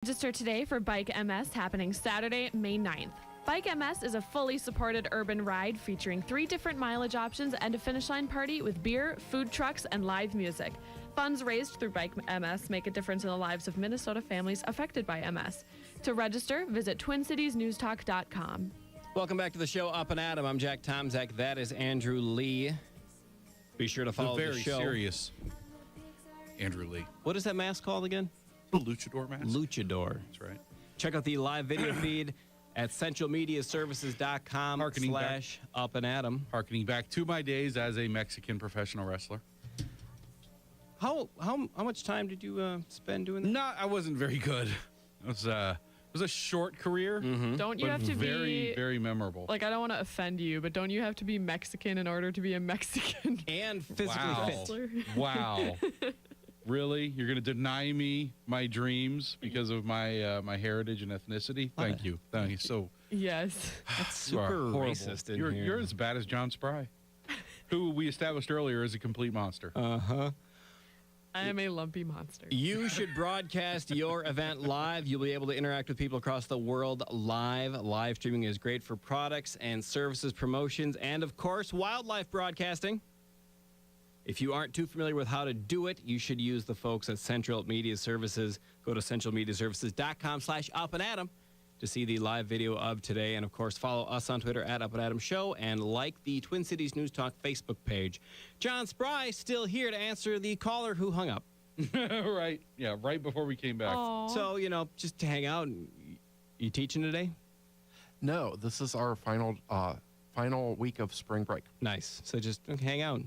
Register today for Bike MS happening Saturday, May 9th. Bike MS is a fully supported urban ride featuring 3 different mileage options and a finish line party with beer, food trucks, and live music. Funds raised through Bike MS make a difference in the lives of Minnesota families affected by MS. To register, visit TwinCitiesNewsTalk.com. Welcome back to the show, Up and Adam. I'm Jack Tomzak. That is Andrew Lee. Be sure to follow the show. Very serious Andrew Lee. What is that mask called again? The luchador mask. Luchador. That's right. Check out the live video feed at centralmediaservices.com/Up and Adam. Harkening back to my days as a Mexican professional wrestler. How much time did you spend doing that? I wasn't very good. It was a short career. Mm-hmm. Don't you have to be very memorable? Like, I don't want to offend you, but don't you have to be Mexican in order to be a Mexican? And physically fit. Wow. Really? You're going to deny me my dreams because of my my heritage and ethnicity? Thank you. Thank you. So yes. That's super racist in here. You're as bad as John Spry, who we established earlier is a complete monster. Uh-huh. I am a lumpy monster. You should broadcast your event live. You'll be able to interact with people across the world live. Live streaming is great for products and services promotions and, of course, wildlife broadcasting. If you aren't too familiar with how to do it, you should use the folks at Central Media Services. Go to centralmediaservices.com/Up and Adam to see the live video of today. And, of course, follow us on Twitter at Up and Adam Show and like the Twin Cities News Talk Facebook page. John Spry still here to answer the caller who hung up. Right. Yeah, right before we came back. Aww. So, just to hang out. You teaching today? No, this is our final week of spring break. Nice. So just hang out.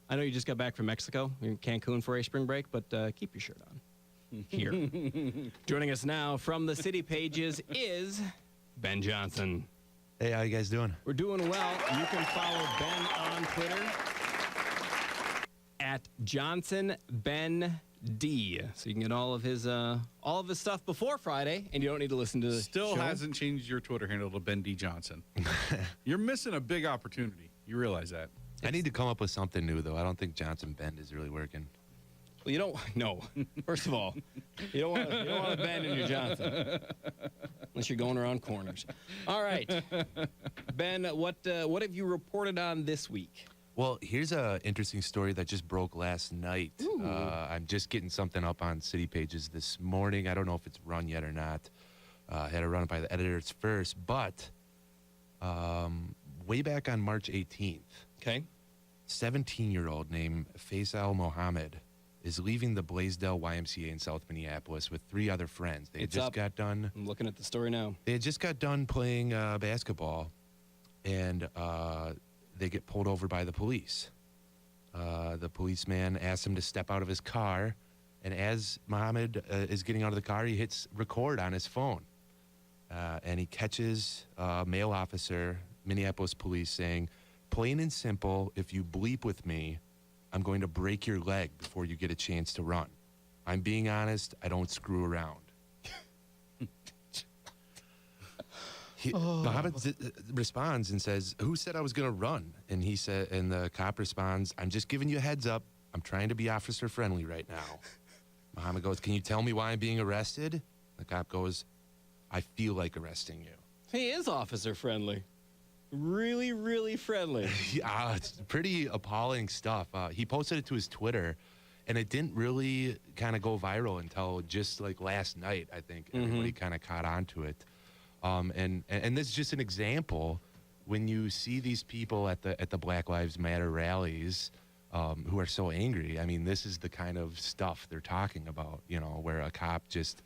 I know you just got back from Mexico. You're in Cancun for a spring break, but keep your shirt on. Here. Joining us now from the city pages is Ben Johnson. Hey, how you guys doing? We're doing well. You can follow Ben on Twitter at JohnsonBenD. So you can get all of his stuff before Friday, and you don't need to listen to the Still show. hasn't changed your Twitter handle to Ben D. Johnson. You're missing a big opportunity. You realize that? I need to come up with something new, though. I don't think Johnson Bend is really working. Well, you don't. No. First of all, you don't want to bend in your Johnson unless you're going around corners. All right, Ben. What have you reported on this week? Well, here's an interesting story that just broke last night. I'm just getting something up on city pages this morning. I don't know if it's run yet or not. I had to run it by the editors first, but way back on March 18th, Okay. 17-year-old named Faisal Mohammed is leaving the Blaisdell YMCA in South Minneapolis with 3 other friends. They got done. I'm looking at the story now. They had just got done playing basketball, and they get pulled over by the police. The policeman asks him to step out of his car, and as Mohammed is getting out of the car, he hits record on his phone, and he catches a male officer, Minneapolis police, saying, "Plain and simple, if you bleep with me, I'm going to break your leg before you get a chance to run. I'm being honest, I don't screw around." Mohammed responds and says, "Who said I was going to run?" And the cop responds, "I'm just giving you a heads up. I'm trying to be officer friendly right now." Mohammed goes, "Can you tell me why I'm being arrested?" The cop goes, "I feel like arresting you." He is officer friendly. Really, really friendly. It's pretty appalling stuff. He posted it to his Twitter, and it didn't really kind of go viral until just like last night. I think everybody kind of caught on to it. And this is just an example when you see these people at the Black Lives Matter rallies who are so angry. I mean, this is the kind of stuff they're talking about, where a cop just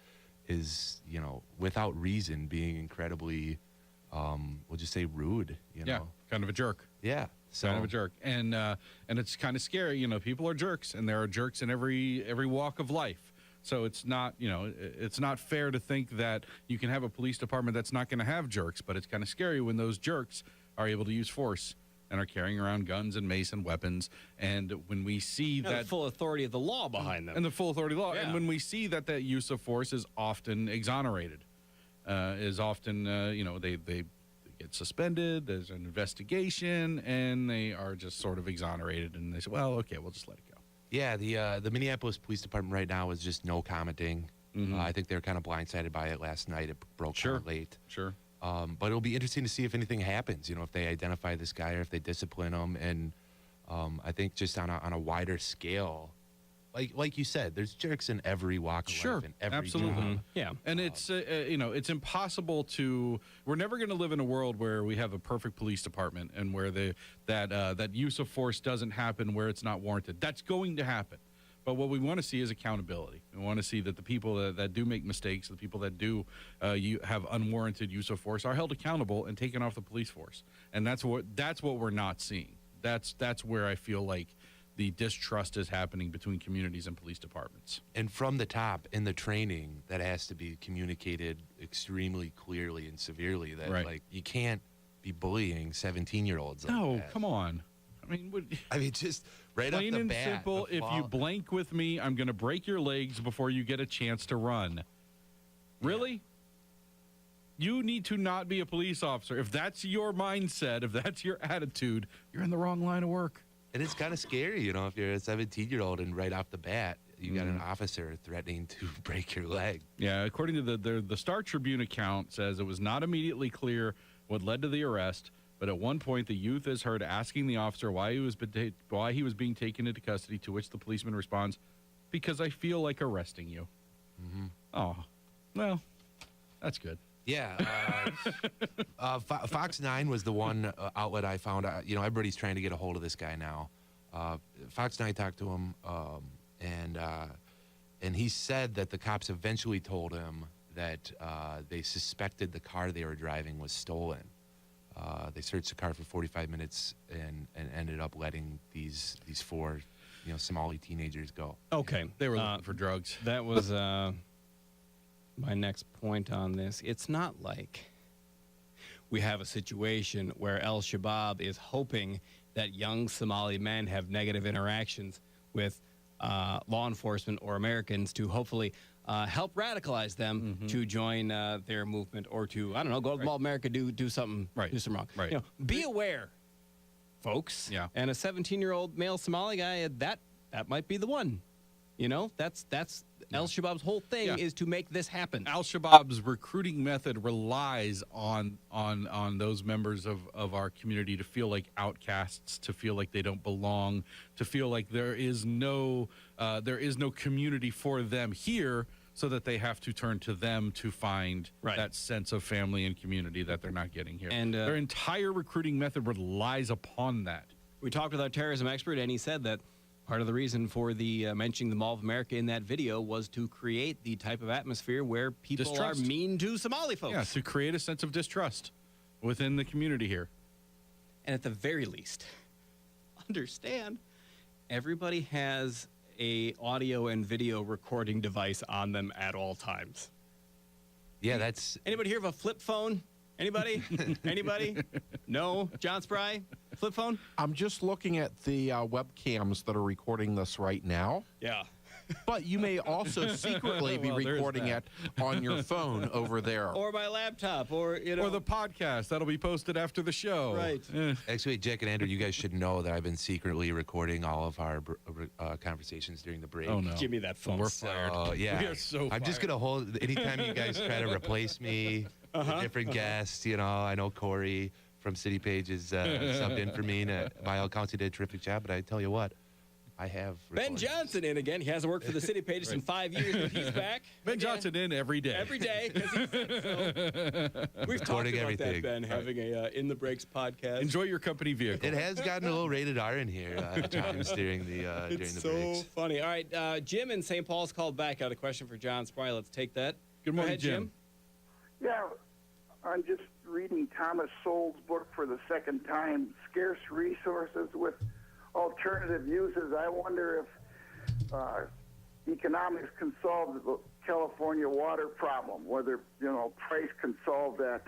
is, without reason being incredibly, we'll just say rude, Yeah, kind of a jerk. Yeah. Kind of a jerk. And it's kind of scary. People are jerks, and there are jerks in every walk of life. So it's not, it's not fair to think that you can have a police department that's not going to have jerks, but it's kind of scary when those jerks are able to use force and are carrying around guns and mace and weapons. And when we see that... the full authority of the law behind them. And the full authority of the law. Yeah. And when we see that use of force is often exonerated, they get suspended, there's an investigation, and they are just sort of exonerated, and they say, well, okay, we'll just let it go. Yeah, the Minneapolis Police Department right now is just no commenting. I think they were kind of blindsided by it last night. It broke kind Sure. of late. Sure. But it'll be interesting to see if anything happens, if they identify this guy or if they discipline him. And I think just on a wider scale, like you said, there's jerks in every walk of Sure, life and every absolutely. job. Yeah. And it's it's impossible to. We're never going to live in a world where we have a perfect police department and where that use of force doesn't happen where it's not warranted. That's going to happen. But what we want to see is accountability. We want to see that the people that do make mistakes, the people that do have unwarranted use of force, are held accountable and taken off the police force. And that's what we're not seeing. That's where I feel like the distrust is happening between communities and police departments. And from the top in the training, that has to be communicated extremely clearly and severely that Right. like you can't be bullying 17-year-olds. Like No, that. come on. I mean, just right off Plain the and bat. simple, the if you fall- blank with me, I'm going to break your legs before you get a chance to run. Really? You need to not be a police officer. If that's your mindset, if that's your attitude, you're in the wrong line of work. And it's kind of scary, if you're a 17-year-old and right off the bat, you got an officer threatening to break your leg. Yeah, according to the Star Tribune account, says it was not immediately clear what led to the arrest, but at one point the youth is heard asking the officer why he was being taken into custody, to which the policeman responds, "Because I feel like arresting you." Oh, well, that's good. Yeah. Fox 9 was the one outlet I found. Everybody's trying to get a hold of this guy now. Fox 9 talked to him, and he said that the cops eventually told him that they suspected the car they were driving was stolen. They searched the car for 45 minutes and ended up letting these four, Somali teenagers go. Okay. They were looking for drugs. That was my next point on this. It's not like we have a situation where Al Shabaab is hoping that young Somali men have negative interactions with law enforcement or Americans to hopefully help radicalize them to join their movement or to, I don't know, go to the Mall of America, do something, Right. do something wrong. Right. Be aware, folks. Yeah. And a 17-year-old male Somali guy, that might be the one. That's Al Shabaab's whole thing Yeah. is to make this happen. Al Shabaab's recruiting method relies on those members of our community to feel like outcasts, to feel like they don't belong, to feel like there is no community for them here, so that they have to turn to them to find Right. that sense of family and community that they're not getting here. And, their entire recruiting method relies upon that. We talked with our terrorism expert, and he said that part of the reason for the mentioning the Mall of America in that video was to create the type of atmosphere where people Distrust. are mean to Somali folks. Yeah, to create a sense of distrust within the community here. And at the very least, understand everybody has a audio and video recording device on them at all times. Yeah, that's Anybody here have a flip phone? Anybody? Anybody? No? John Spry? Flip phone? I'm just looking at the webcams that are recording this right now. Yeah. But you may also secretly be Well, there's recording that. it on your phone over there. Or my laptop, or Or the podcast that'll be posted after the show. Right. actually, Jack and Andrew, you guys should know that I've been secretly recording all of our conversations during the break. Oh no. Give me that phone. We're fired. Oh, yeah. We are so I'm just fired. going to hold, anytime you guys try to replace me, with different guests, I know Corey from City Page is subbed in for me, and by all accounts, he did a terrific job, but I tell you what, I have Ben recordings. Johnson in again. He hasn't worked for the City Pages in 5 years, but he's back. Ben again. Johnson in every day. Every day. 'Cause he's sick, so. We've talked Recording about everything. that, Ben, having a In the Breaks podcast. Enjoy your company vehicle. It has gotten a little rated R in here at times during the It's so breaks. funny. All right, Jim in St. Paul's called back. Got a question for John Spry. Let's take that. Good Go morning, ahead, Jim. Yeah, I'm just reading Thomas Sowell's book for the second time, Scarce Resources with Alternative Uses. I wonder if economics can solve the California water problem, whether, price can solve that,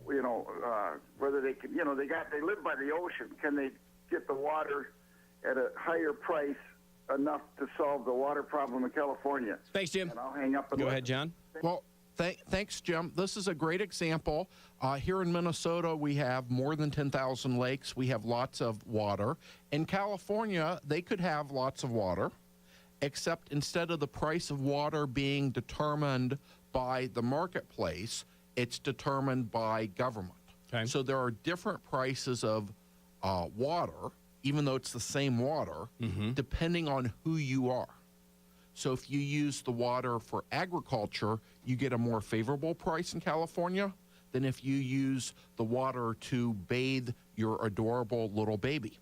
whether they can, they live by the ocean. Can they get the water at a higher price enough to solve the water problem in California? Thanks, Jim. And I'll hang up and Go listen. ahead, John. Well, thanks, Jim. This is a great example. Here in Minnesota, we have more than 10,000 lakes. We have lots of water. In California, they could have lots of water, except instead of the price of water being determined by the marketplace, it's determined by government. Okay. So there are different prices of water, even though it's the same water, depending on who you are. So if you use the water for agriculture, you get a more favorable price in California than if you use the water to bathe your adorable little baby,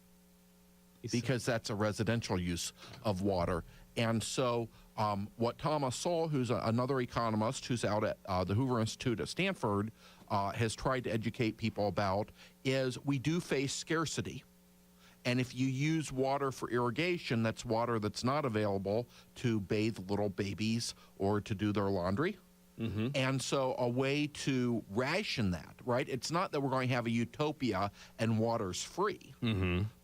because that's a residential use of water. And so what Thomas Sowell, who's another economist who's out at the Hoover Institute at Stanford, has tried to educate people about is we do face scarcity. And if you use water for irrigation, that's water that's not available to bathe little babies or to do their laundry. And so a way to ration that, right? It's not that we're going to have a utopia and water's free,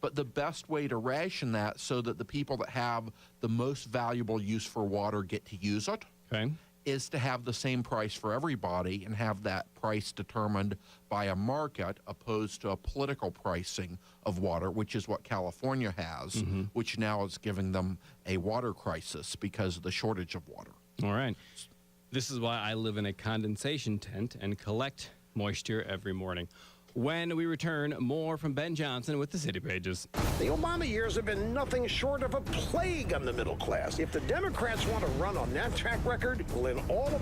but the best way to ration that so that the people that have the most valuable use for water get to use it is to have the same price for everybody and have that price determined by a market opposed to a political pricing of water, which is what California has, which now is giving them a water crisis because of the shortage of water. All right. This is why I live in a condensation tent and collect moisture every morning. When we return, more from Ben Johnson with the City Pages. The Obama years have been nothing short of a plague on the middle class. If the Democrats want to run on that track record, well, then all of